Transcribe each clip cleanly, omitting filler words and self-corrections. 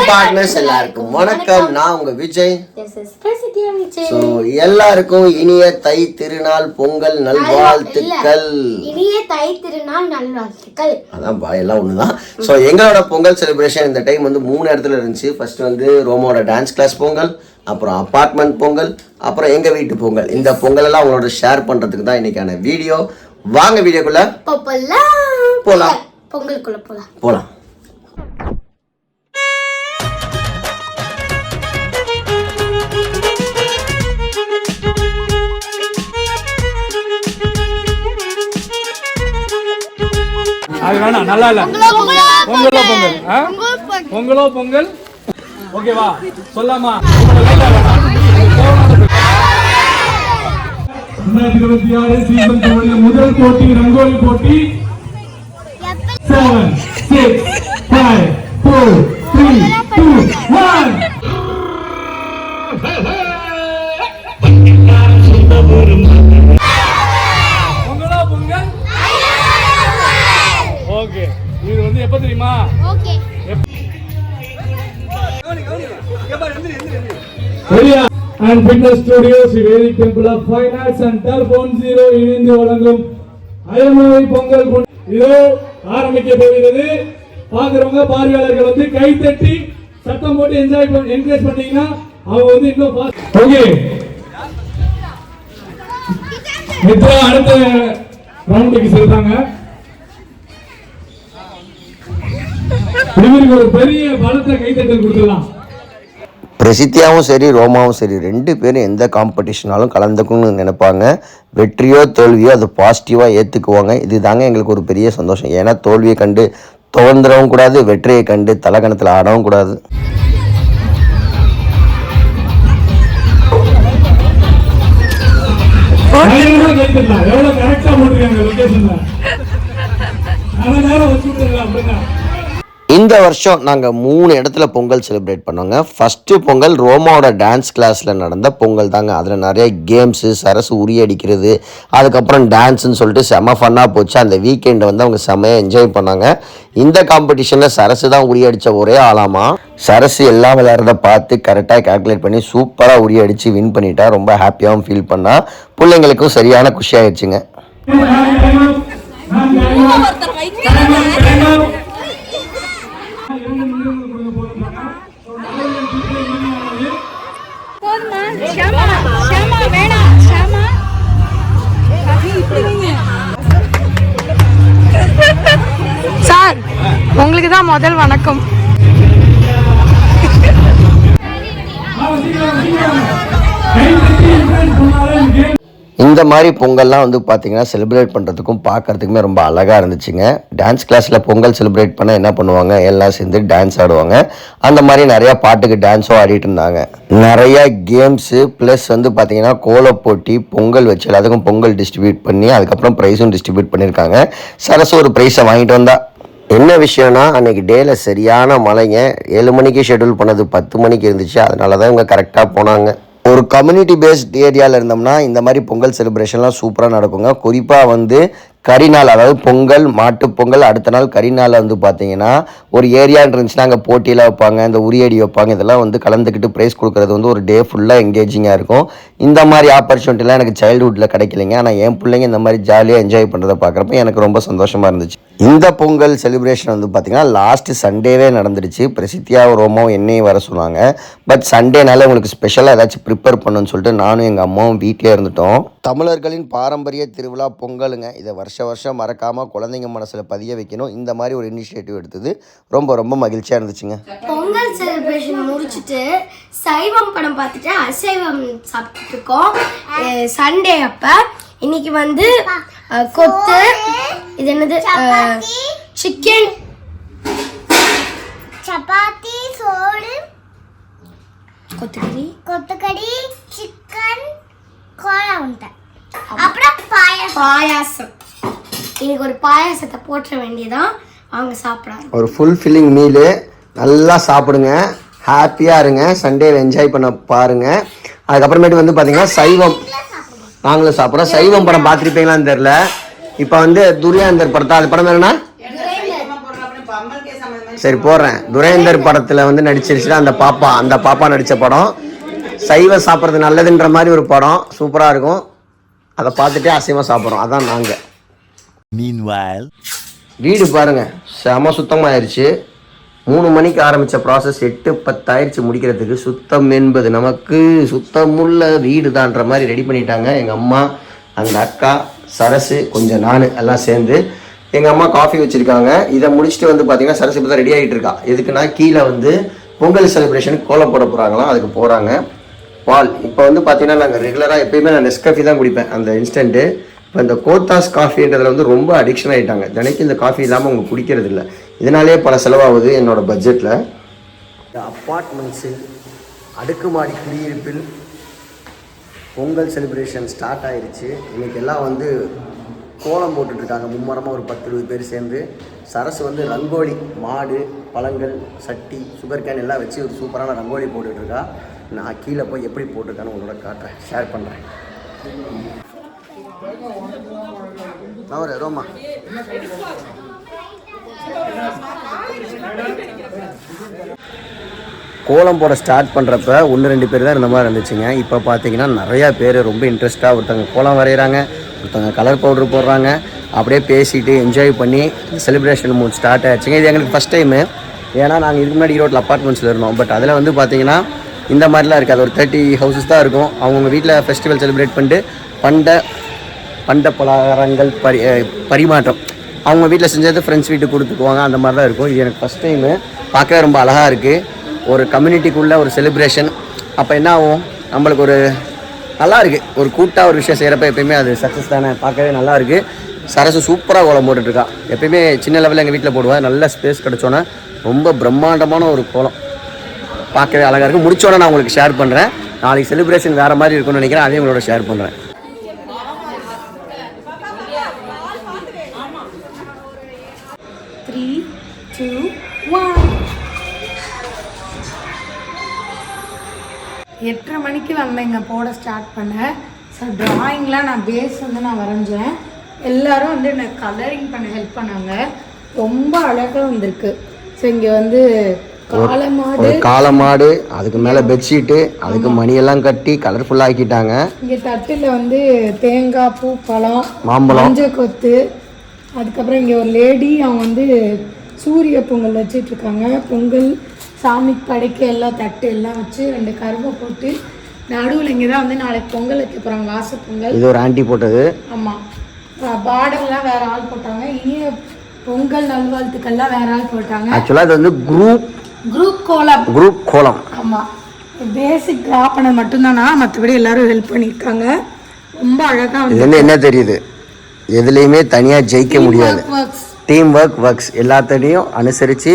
Partners எல்லாருக்கும் வணக்கம். நான் உங்க விஜய். சோ எல்லாருக்கும் இனிய தை திருநாள் பொங்கல் நல்வாழ்த்துக்கள். இனிய தை திருநாள் நல்வாழ்த்துக்கள். அதான் எல்லாம் ஒண்ணுதான். சோ எங்களோட பொங்கல் செலிப்ரேஷன் இந்த டைம் வந்து 3 இடத்துல இருந்துச்சு. ஃபர்ஸ்ட் வந்து ரோமோட டான்ஸ் கிளாஸ் பொங்கல், அப்புறம் அபார்ட்மெண்ட் பொங்கல், அப்புறம் எங்க வீட்டு பொங்கல். இந்த பொங்கல் எல்லாம் உங்களோட ஷேர் பண்றதுக்கு தான் இன்னைக்கான வீடியோ. வாங்க வீடியோக்குள்ள போலாம். பொங்கலுக்குள்ள போலாம். அது வேணாம், நல்லா இல்ல. பொங்கலோ பொங்கல் ஓகேவா சொல்லாமா? 2026 சீசன் 2 முதல் போட்டி ரங்கோலி போட்டி. 7 6 5 4 3 2 1 பொங்கலோ பொங்கல். ஓகே, இது வந்து எப்ப தெரியுமா? Okay, and fitness studios Vedic Temple of Fine Arts and Telephone Zero இணைந்து வழங்கும் அயமாவை பொங்கல் இதோ ஆரம்பிக்க போகிறது. பாக்குறவங்க பார்வையாளர்கள் வந்து கை தட்டி சத்தம் போட்டு என்கரேஜ் பண்ணீங்கன்னா அவங்க வந்து இன்னும் ஓகே. மித்ரா அடுத்த ரவுண்டுக்கு செல்றாங்க. இவருக்கு ஒரு பெரிய பலத்தை கைத்தட்டல் கொடுத்துடலாம். பிரசித்தியாவும் சரி ரோமாவும் சரி 2 பேரும் எந்த காம்படிஷனாலும் கலந்துக்கணும்னு நினைப்பாங்க. வெற்றியோ தோல்வியோ அது பாசிட்டிவாக ஏற்றுக்குவாங்க. இது தாங்க எங்களுக்கு ஒரு பெரிய சந்தோஷம். ஏன்னா தோல்வியை கண்டு துவந்துடவும் கூடாது, வெற்றியை கண்டு தலகணத்தில் ஆடவும் கூடாது. இந்த வருஷம் நாங்கள் 3 இடத்துல பொங்கல் செலிப்ரேட் பண்ணோங்க. ஃபஸ்ட்டு பொங்கல் ரோமாவோட டான்ஸ் கிளாஸில் நடந்த பொங்கல் தாங்க. அதில் நிறைய கேம்ஸு, சரசு உரியடிக்கிறது, அதுக்கப்புறம் டான்ஸுன்னு சொல்லிட்டு செம ஃபன்னாக போச்சு. அந்த வீக்கெண்டை வந்து அவங்க செம்மையாக என்ஜாய் பண்ணாங்க. இந்த காம்படிஷனில் சரசு தான் உரியடித்த ஒரே ஆளாமா. சரசு எல்லாம் விளையாடுறத பார்த்து கரெக்டாக கால்குலேட் பண்ணி சூப்பராக உரியடித்து வின் பண்ணிட்டா. ரொம்ப ஹாப்பியாகவும் ஃபீல் பண்ணா. பிள்ளைங்களுக்கும் சரியான குஷியாகிடுச்சுங்க. சார், உங்களுக்கு தான் முதல் வணக்கம். இந்த மாதிரி பொங்கல்லாம் வந்து பார்த்திங்கன்னா செலிப்ரேட் பண்ணுறதுக்கும் பார்க்குறதுக்குமே ரொம்ப அழகாக இருந்துச்சுங்க. டான்ஸ் கிளாஸில் பொங்கல் செலிப்ரேட் பண்ண என்ன பண்ணுவாங்க, எல்லாம் சேர்ந்து டான்ஸ் ஆடுவாங்க. அந்த மாதிரி நிறையா பாட்டுக்கு டான்ஸும் ஆடிட்டு இருந்தாங்க. நிறையா கேம்ஸு ப்ளஸ் வந்து பார்த்திங்கன்னா கோலம் போட்டி, பொங்கல் வச்சு எல்லாத்துக்கும் பொங்கல் டிஸ்ட்ரிபியூட் பண்ணி அதுக்கப்புறம் ப்ரைஸும் டிஸ்ட்ரிபியூட் பண்ணியிருக்காங்க. சரசு ஒரு ப்ரைஸை வாங்கிட்டு வந்தா. என்ன விஷயம்னா அன்றைக்கி டேயில் சரியான மழைங்க. 7 மணிக்கு ஷெட்யூல் பண்ணது 10 மணிக்கு இருந்துச்சு. அதனால தான் இவங்க கரெக்டாக போனாங்க. ஒரு கம்யூனிட்டி பேஸ்ட் ஏரியாவில் இருந்தோம்னா இந்த மாதிரி பொங்கல் செலிப்ரேஷன்லாம் சூப்பராக நடக்குங்க. குறிப்பாக வந்து கரிநாள், அதாவது பொங்கல், மாட்டுப்பொங்கல், அடுத்த நாள் கரிநாள் வந்து பார்த்தீங்கன்னா ஒரு ஏரியான்னு இருந்துச்சுன்னா அங்கே போட்டியில் வைப்பாங்க, இந்த உரியடி வைப்பாங்க. இதெல்லாம் வந்து கலந்துக்கிட்டு ப்ரைஸ் கொடுக்குறது வந்து ஒரு டே ஃபுல்லாக எங்கேஜிங்காக இருக்கும். இந்த மாதிரி ஆப்பர்ச்சுனிட்டிலாம் எனக்கு சைல்டுஹுட்டில் கிடைக்கலைங்க. ஆனால் என் பிள்ளைங்க இந்த மாதிரி ஜாலியாக என்ஜாய் பண்ணுறதை பார்க்குறப்ப எனக்கு ரொம்ப சந்தோஷமாக இருந்துச்சு. இந்த பொங்கல் செலிப்ரேஷன் வந்து பார்த்திங்கன்னா லாஸ்ட்டு சண்டேவே நடந்துடுச்சு. பிரசித்தியாவும் ரோமாவும் என்னையும் வர சொன்னாங்க. பட் சண்டேனால உங்களுக்கு ஸ்பெஷலாக ஏதாச்சும் ப்ரிப்பேர் பண்ணணும்னு சொல்லிட்டு நானும் எங்கள் அம்மாவும் வீட்டிலே இருந்துட்டோம். தமிழர்களின் பாரம்பரிய திருவிழா பொங்கலுங்க. இதை வருஷம் மறக்காமல் குழந்தைங்க மனசில் பதிய வைக்கணும். இந்த மாதிரி ஒரு இனிஷியேட்டிவ் எடுத்தது ரொம்ப ரொம்ப மகிழ்ச்சியாக இருந்துச்சுங்க. பொங்கல் செலிப்ரேஷன் முடிச்சுட்டு சைவம் படம் பார்த்துட்டு அசைவம் சாப்பிட்டு இருக்கோம். சண்டே அப்போ இன்னைக்கு வந்து கொத்து, இது என்னது, சிக்கன், சப்பாத்தி, சோறு, கொத்துக்கறி, சிக்கன், கோலா உண்டை, அப்புறம் பாயாசம். இன்னைக்கு ஒரு பாயாசத்தை போட்டுற வேண்டியதான். அவங்க சாப்பிட்றாங்க. ஒரு ஃபுல் ஃபில்லிங் மீலு. நல்லா சாப்பிடுங்க, ஹாப்பியாக இருங்க, சண்டேவை என்ஜாய் பண்ண பாருங்கள். அதுக்கப்புறமேட்டு வந்து பார்த்தீங்கன்னா சைவம் நாங்களும் சாப்பிட்றோம். சைவம் படம் பார்த்துருப்பீங்களான்னு தெரில. இப்போ வந்து துரியாந்தர் படத்தா, அது படம் என்னன்னா சரி போடுறேன். துரைந்தர் படத்தில் வந்து நடிச்சிருச்சுன்னா அந்த பாப்பா நடித்த படம். சைவம் சாப்பிட்றது நல்லதுன்ற மாதிரி ஒரு படம் சூப்பராக இருக்கும். அதை பார்த்துட்டே அசைவம் சாப்பிட்றோம். அதான் நாங்கள். Meanwhile, வீடு பாருங்கள் செம சுத்தமாகிடுச்சு. 3 மணிக்கு ஆரம்பித்த ப்ராசஸ் 8:10 ஆயிடுச்சு முடிக்கிறதுக்கு. சுத்தம் என்பது நமக்கு சுத்தமுள்ள வீடு தான்ற மாதிரி ரெடி பண்ணிட்டாங்க. எங்கள் அம்மா, அந்த அக்கா, சரசு, கொஞ்சம் நான் எல்லாம் சேர்ந்து. எங்கள் அம்மா காஃபி வச்சுருக்காங்க. இதை முடிச்சுட்டு வந்து பார்த்திங்கன்னா சரசு இப்போ தான் ரெடி ஆகிட்டு இருக்கா. எதுக்குன்னா கீழே வந்து பொங்கல் செலிப்ரேஷனுக்கு கோலம் போட போகிறாங்களாம், அதுக்கு போகிறாங்க. பால் இப்போ வந்து பார்த்திங்கன்னா நாங்கள் ரெகுலராக எப்போயுமே நான் நெஸ்காஃபி தான் குடிப்பேன், அந்த இன்ஸ்டன்ட்டு. இப்போ இந்த கோத்தாஸ் காஃபின்றதில் வந்து ரொம்ப அடிக்ஷன் ஆகிட்டாங்க. தினைக்கு இந்த காஃபி இல்லாமல் அவங்க குடிக்கிறது இல்லை. இதனாலே பல செலவாகுது என்னோடய பட்ஜெட்டில். இந்த அப்பார்ட்மெண்ட்ஸில் அடுக்குமாடி குடியிருப்பில் பொங்கல் செலிப்ரேஷன் ஸ்டார்ட் ஆகிடுச்சு. இன்றைக்கி எல்லாம் வந்து கோலம் போட்டுட்ருக்காங்க மும்மரமாக ஒரு 10-20 பேர் சேர்ந்து. சரசு வந்து ரங்கோலி, மாடு, பழங்கள், சட்டி, சுகர் கேன் எல்லாம் வச்சு ஒரு சூப்பரான ரங்கோலி போட்டுட்ருக்கா. நான் கீழே போய் எப்படி போட்டிருக்கான்னு உங்களோட காட்டுறேன், ஷேர் பண்ணுறேன். ஒரு ரோமா கோலம் போட ஸ்டார்ட் பண்ணுறப்ப 1-2 பேர் தான் இருந்த மாதிரி இருந்துச்சுங்க. இப்போ பார்த்தீங்கன்னா நிறையா பேர் ரொம்ப இன்ட்ரெஸ்ட்டாக ஒருத்தவங்க கோலம் வரைகிறாங்க, ஒருத்தவங்க கலர் பவுட்ரு போடுறாங்க. அப்படியே பேசிட்டு என்ஜாய் பண்ணி செலிப்ரேஷன் மூட் ஸ்டார்ட் ஆகிடுச்சுங்க. இது எங்களுக்கு ஃபஸ்ட் டைமு. ஏன்னா நாங்கள் இதுக்கு முன்னாடி ஈரோட்டில் அப்பார்ட்மெண்ட்ஸில் இருந்தோம். பட் அதில் வந்து பார்த்திங்கன்னா இந்த மாதிரிலாம் இருக்காது. ஒரு 30 ஹவுசஸ் தான் இருக்கும். அவங்கவுங்க வீட்டில் ஃபெஸ்டிவல் செலிப்ரேட் பண்ணிட்டு பண்ட பலகாரங்கள் பரிமாற்றம் அவங்க வீட்டில் செஞ்சது ஃப்ரெண்ட்ஸ் வீட்டுக்கு கொடுத்துக்குவாங்க. அந்த மாதிரி தான் இருக்கும். இது எனக்கு ஃபஸ்ட் டைமு. பார்க்கவே ரொம்ப அழகாக இருக்குது. ஒரு கம்யூனிட்டிக்குள்ளே ஒரு செலிப்ரேஷன். அப்போ என்ன ஆகும், நம்மளுக்கு ஒரு நல்லா இருக்குது. ஒரு கூட்டாக ஒரு விஷயம் செய்கிறப்ப எப்பயுமே அது சக்ஸஸ் தானே. பார்க்கவே நல்லா இருக்குது. சரசு சூப்பராக கோலம் போட்டுட்ருக்கா. எப்பயுமே சின்ன லெவலில் எங்கள் வீட்டில் போடுவேன். நல்ல ஸ்பேஸ் கிடச்சோன்னே ரொம்ப பிரம்மாண்டமான ஒரு கோலம் பார்க்கவே அழகாக இருக்குது. முடிச்சோன்னே நான் உங்களுக்கு ஷேர் பண்ணுறேன். நாளைக்கு செலிப்ரேஷன் வேறு மாதிரி இருக்கும்னு நினைக்கிறேன். அதையும் உங்களோட ஷேர் பண்ணுறேன். 3, 2, 1. 8:30 மணிக்கு வந்தேங்க போட ஸ்டார்ட் பண்ணேன். ஸோ ட்ராயிங்லாம் நான் பேஸ் வந்து நான் வரைஞ்சேன். எல்லோரும் வந்து எனக்கு கலரிங் பண்ண ஹெல்ப் பண்ணாங்க. ரொம்ப அழகாக வந்திருக்கு. ஸோ இங்கே வந்து காளமாடு, அதுக்கு மேலே பெட்ஷீட்டு, அதுக்கு மணியெல்லாம் கட்டி கலர்ஃபுல்லாக ஆக்கிட்டாங்க. இங்கே தட்டில் வந்து தேங்காய், பூ, பழம், மாம்பழம், மஞ்சள் கொத்து. அதுக்கப்புறம் இங்கே ஒரு லேடி அவங்க வந்து சூரிய பொங்கல் வச்சிட்ருக்காங்க. பொங்கல் சாமிக்கு படைக்க எல்லாம் தட்டு எல்லாம் வச்சு 2 கரும்பை போட்டு நடுவில் இங்கே தான் வந்து நாளைக்கு பொங்கல் வைக்க போகிறாங்க. வாச பொங்கல். இது ஒரு ஆண்டி போட்டது. ஆமாம். பார்டர்லாம் வேறு ஆள் போட்டாங்க. இனிய பொங்கல் நல்வாழ்த்துக்கள்லாம் வேறு ஆள் போட்டாங்க. ஆக்சுவலாக இது வந்து குரூப் கோலம். ஆமாம். பேசிக் ட்ரா பண்ணது மட்டும்தானா, மற்றபடி எல்லோரும் ஹெல்ப் பண்ணியிருக்காங்க. ரொம்ப அழகாக வந்து என்ன தெரியுது, எதுலேயுமே தனியாக ஜெயிக்க முடியாது. டீம் ஒர்க்ஸ் எல்லாத்தையும் அனுசரித்து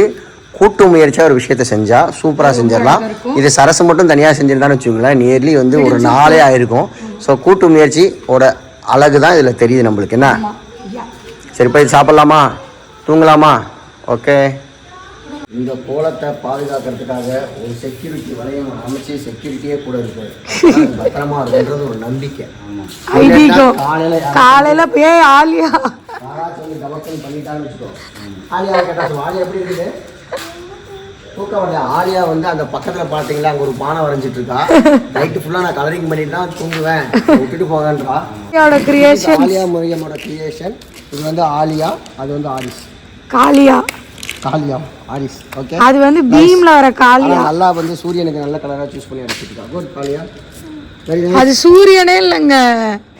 கூட்டு முயற்சியாக ஒரு விஷயத்த செஞ்சால் சூப்பராக செஞ்சிடலாம். இது சரசு மட்டும் தனியாக செஞ்சிருந்தான்னு வச்சுக்கோங்களேன், நியர்லி வந்து ஒரு 4 ஆயிருக்கும். ஸோ கூட்டு முயற்சியோட அழகு தான் இதில் தெரியுது நம்மளுக்கு. என்ன சரி, போய் சாப்பிட்லாமா, தூங்கலாமா? ஓகே. இந்த கோலத்தை பாதுகாக்கிறதுக்காக ஒரு செக்யூரிட்டி வளையம் அமைச்சு செக்யூரிட்டியே கூட இருக்கு. பத்திரமா இருக்குன்றது ஒரு நம்பிக்கை. காலையில போய் ஆலியா யாராச்சும் வந்து கவக்கம் பண்ணிட்டான்னு வச்சுக்கோ. ஆலியாவை கேட்டா ஆலியா எப்படி இருக்குது, தூக்கம் வரல. ஆலியா வந்து அந்த பக்கத்தில் பார்த்தீங்களா, அங்கே ஒரு பானை வரைஞ்சிட்டு இருக்கா. நைட்டு ஃபுல்லாக நான் கலரிங் பண்ணிட்டு தான் தூங்குவேன், விட்டுட்டு போகன்றா. ஆலியா மரியமோட கிரியேஷன். இது வந்து ஆலியா, அது வந்து ஆரிஸ். காளியா ஆரிஸ். ஓகே. அது வந்து பீம்ல வர காளியா. நல்லா வந்து சூரியனுக்கு நல்ல கலரா சூஸ் பண்ணி அடிச்சிருக்கா. குட் காளியா. அது சூரியனே இல்லங்க,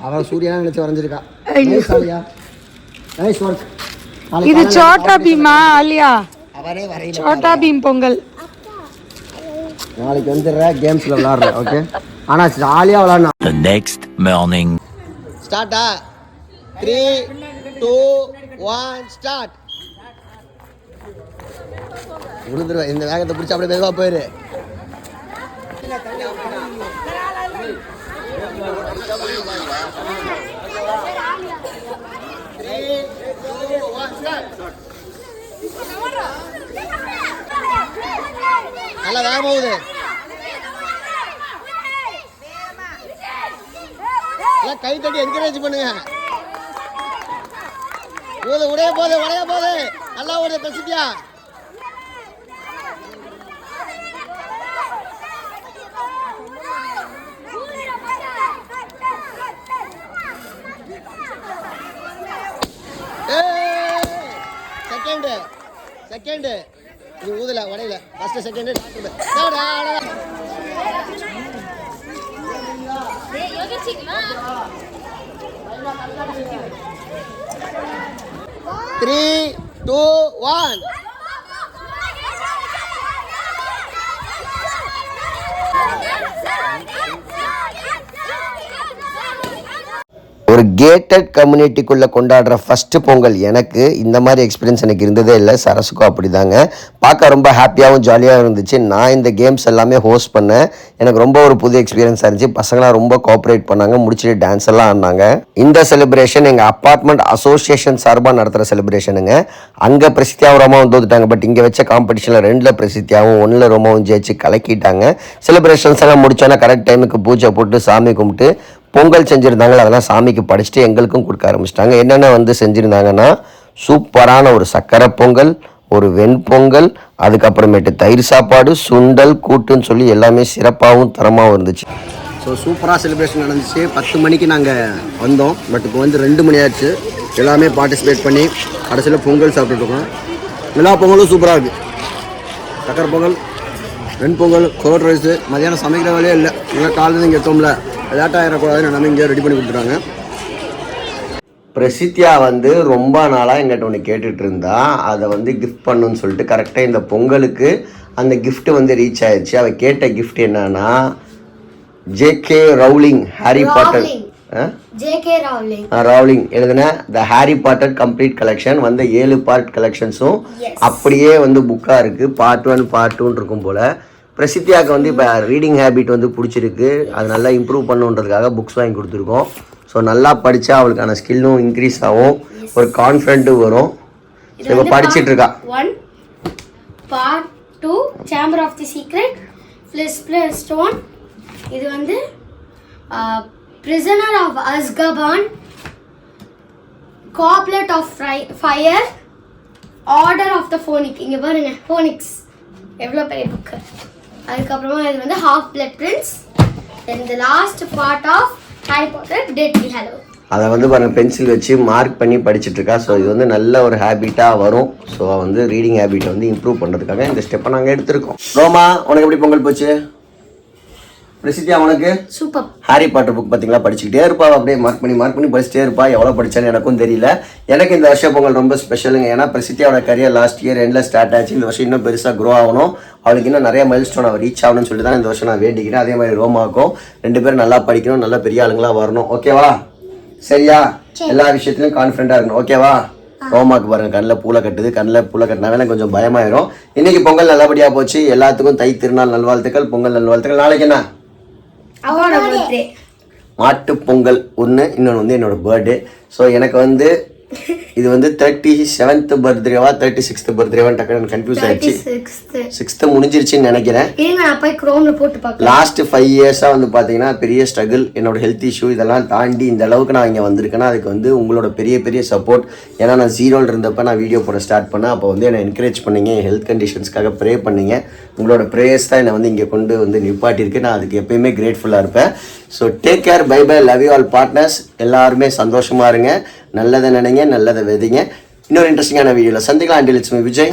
அவ சூரியனா நினைச்சு வரைஞ்சிருக்கா. நைஸ் காளியா, நைஸ் வர்க். இது சோட்டா பீமா ஆலியா, அவரே வரையல. சோட்டா பீம் பொங்கல் நாளைக்கு வந்துடுற கேம்ஸ்ல விளையாடுற. ஓகே. ஆனா ஆலியா விளையாடணும். The next morning. ஸ்டார்ட்டா 3, 2, 1 ஸ்டார்ட். விழுந்துருவேன். இந்த வேகத்தை பிடிச்சி அப்படியே மெதுவாக போயிரு. நல்லா வேகமாக போகுது. கை தட்டி என்கரேஜ் பண்ணுங்க. உடைய போகுது நல்லா ஓடுது. பெசிட்டியா செகண்ட் நீ ஊதல உடையில first second three two one ஒரு கேட்டட் கம்யூனிட்டிக்குள்ளே கொண்டாடுற ஃபஸ்ட்டு பொங்கல் எனக்கு இந்த மாதிரி எக்ஸ்பீரியன்ஸ் எனக்கு இருந்ததே இல்லை. சரசுக்கும் அப்படி தாங்க. பார்க்க ரொம்ப ஹாப்பியாகவும் ஜாலியாகவும் இருந்துச்சு. நான் இந்த கேம்ஸ் எல்லாமே ஹோஸ்ட் பண்ணேன். எனக்கு ரொம்ப ஒரு புது எக்ஸ்பீரியன்ஸாக இருந்துச்சு. பசங்களாம் ரொம்ப கோஆப்ரேட் பண்ணாங்க. முடிச்சுட்டு டான்ஸ் எல்லாம் ஆடினாங்க. இந்த செலிப்ரேஷன் எங்கள் அப்பார்ட்மெண்ட் அசோசியேஷன் சார்பாக நடத்துகிற செலிப்ரேஷனுங்க. அங்கே பிரசித்தியாவும் ரோமாவும் தோத்துட்டாங்க. பட் இங்கே வச்ச காம்படிஷனில் 2ல் பிரசித்தியாவும் 1ல் ரோமாவும் ஜெயிச்சு கலக்கிட்டாங்க. செலிப்ரேஷன்ஸ் எல்லாம் முடிச்சோன்னா கரெக்ட் டைமுக்கு பூஜை போட்டு சாமி கும்பிட்டு பொங்கல் செஞ்சுருந்தாங்களே அதெல்லாம் சாமிக்கு படிச்சுட்டு எங்களுக்கும் கொடுக்க ஆரம்பிச்சிட்டாங்க. என்னென்ன வந்து செஞ்சுருந்தாங்கன்னா சூப்பரான ஒரு சக்கரை பொங்கல், ஒரு வெண்பொங்கல், அதுக்கப்புறமேட்டு தயிர் சாப்பாடு, சுண்டல், கூட்டுன்னு சொல்லி எல்லாமே சிறப்பாகவும் தரமாகவும் இருந்துச்சு. ஸோ சூப்பராக செலிப்ரேஷன் நடந்துச்சு. 10 மணிக்கு நாங்கள் வந்தோம். பட் இப்போ வந்து 2 மணி ஆச்சு. எல்லாமே பார்ட்டிசிபேட் பண்ணி கடைசியில் பொங்கல் சாப்பிட்டுருக்கோம். எல்லா பொங்கலும் சூப்பராக இருக்குது. சக்கரை பொங்கல், வெண்பொங்கல், கோட் ரைஸு. மதியானம் சமைக்கிற வேலையே இல்லை. இல்லை காலையில் இங்கே எத்தோம்ல லேட்டாக ஆகிடக்கூடாதுன்னு நம்ம இங்கே ரெடி பண்ணி கொடுத்துட்டாங்க. பிரசித்தியா வந்து ரொம்ப நாளாக எங்கிட்ட ஒன்று கேட்டுட்டு இருந்தா. அதை வந்து கிஃப்ட் பண்ணுன்னு சொல்லிட்டு கரெக்டாக இந்த பொங்கலுக்கு அந்த கிஃப்ட் வந்து ரீச் ஆயிடுச்சு. அவள் கேட்ட கிஃப்ட் என்னன்னா JK. Rowling Harry Potter Rowling எழுதின த ஹாரி பாட்டர் கம்ப்ளீட் கலெக்ஷன் வந்து 7 பார்ட் கலெக்ஷன்ஸும் அப்படியே வந்து புக்காக இருக்குது. பார்ட் 1 பார்ட் 2 இருக்கும் போல். பிரசித்தியாவுக்கு வந்து இப்போ ரீடிங் ஹேபிட் வந்து பிடிச்சிருக்கு. அது நல்லா இம்ப்ரூவ் பண்ணுன்றதுக்காக புக்ஸ் வாங்கி கொடுத்துருக்கோம். ஸோ நல்லா படித்தா அவளுக்கான ஸ்கில்லும் இன்க்ரீஸ் ஆகும், ஒரு கான்ஃபிடென்ட்டும் வரும். இப்போ படிச்சுட்டு இருக்கா. 1 part 2 chamber of the secret, philosopher's stone. இது வந்து prisoner of Azkaban, goblet of fire, order of the phoenix. இங்கே பாருங்க ஃபோனிக்ஸ் எவ்வளோ பெரிய புக்கு. அதுக்கப்புறமா இது வந்து half blood prince. Then the last part of Harry Potter deadly hallows. அதை வந்து பாருங்கள் பென்சில் வச்சு மார்க் பண்ணி படிச்சுட்டு இருக்கா. ஸோ இது வந்து நல்ல ஒரு ஹேபிட்டாக வரும். ஸோ வந்து ரீடிங் ஹேபிட்டை வந்து இம்ப்ரூவ் பண்ணுறதுக்காக இந்த ஸ்டெப்பை நாங்கள் எடுத்திருக்கோம். ரோமா, உனக்கு எப்படி பொங்கல் போச்சு? பிரசித்தியா, உனக்கு சூப்பர். ஹாரி பாட்டர் புக் பார்த்தீங்களா, படிச்சுக்கிட்டே இருப்பா. அப்படியே மார்க் பண்ணி படிச்சுட்டே இருப்பா. எவ்வளோ படித்தான்னு எனக்கும் தெரியல. எனக்கு இந்த வருஷம் பொங்கல் ரொம்ப ஸ்பெஷலுங்க. ஏன்னா பிரசித்தியாவோட கரியர் லாஸ்ட் இயர் எண்டில் ஸ்டார்ட் ஆச்சு. இந்த வருஷம் இன்னும் பெருசாக க்ரோ ஆகணும், அவளுக்கு இன்னும் நிறைய மைல் ஸ்டோன் அவள் ரீச் ஆகணும்னு சொல்லிட்டு தான் இந்த வருஷம் நான் வேண்டிக்கிறேன். அதே மாதிரி ரோமாவுக்கும் 2 பேரும் நல்லா படிக்கணும், நல்லா பெரிய ஆளுங்களாக வரணும். ஓகேவா? சரியா? எல்லா விஷயத்துலையும் கான்ஃபிடென்ட்டாக இருக்கணும். ஓகேவா? ரோமாவுக்கு பாருங்க கண்ணில் பூலை கட்டுது. கண்ணில் பூலை கட்டினாவே கொஞ்சம் பயமாயிரும். இன்னைக்கு பொங்கல் நல்லபடியாக போச்சு. எல்லாத்துக்கும் தை திருநாள் நல்வாழ்த்துக்கள், பொங்கல் நல்வாழ்த்துக்கள். நாளைக்கு என்ன? மாட்டு பொங்கல் ஒன்று, இன்னொன்று வந்து என்னோட பர்த்டே. ஸோ எனக்கு வந்து இது வந்து 37th பர்த்டேவா 36th பர்த்டேவான்னு டக்குனு கன்ஃபியூஸ் ஆயிடுச்சு. 6th முடிஞ்சிருச்சுன்னு நினைக்கிறேன். லாஸ்ட் 5 இயர்ஸாக வந்து பார்த்தீங்கன்னா பெரிய ஸ்ட்ரகிள், என்னோட ஹெல்த் இஷ்யூ இதெல்லாம் தாண்டி இந்த அளவுக்கு நான் இங்கே வந்திருக்கேன்னா அதுக்கு வந்து உங்களோட பெரிய சப்போர்ட். ஏன்னா நான் 0ல் இருந்தப்போ நான் வீடியோ போட ஸ்டார்ட் பண்ணேன். அப்போ வந்து என்னை என்கரேஜ் பண்ணிங்க, என் ஹெல்த் கண்டிஷன்ஸ்க்காக ப்ரே பண்ணிங்க. உங்களோட ப்ரேயர்ஸ் தான் என்னை வந்து இங்கே கொண்டு வந்து நிப்பாட்டியிருக்கு. நான் அதுக்கு எப்பயுமே கிரேட்ஃபுல்லாக இருப்பேன். So take care, bye bye, love you all partners. எல்லாருமே சந்தோஷமாக இருங்க, நல்லதை நினைங்க, நல்லதை விதைங்க. இன்னொரு இன்ட்ரெஸ்டிங்கான வீடியோவில் சந்திக்கலாம். Until it's me Vijay.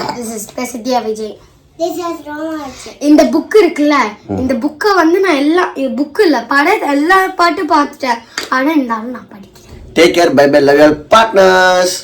Prasithya Vijay. இந்த புக் இருக்குல்ல, இந்த புக்கை வந்து நான் எல்லா புக்கு இல்லை எல்லா பாட்டு பார்த்துட்டேன். ஆனால் இந்த நான் படிக்கிறேன். Take care, bye bye, love you all partners.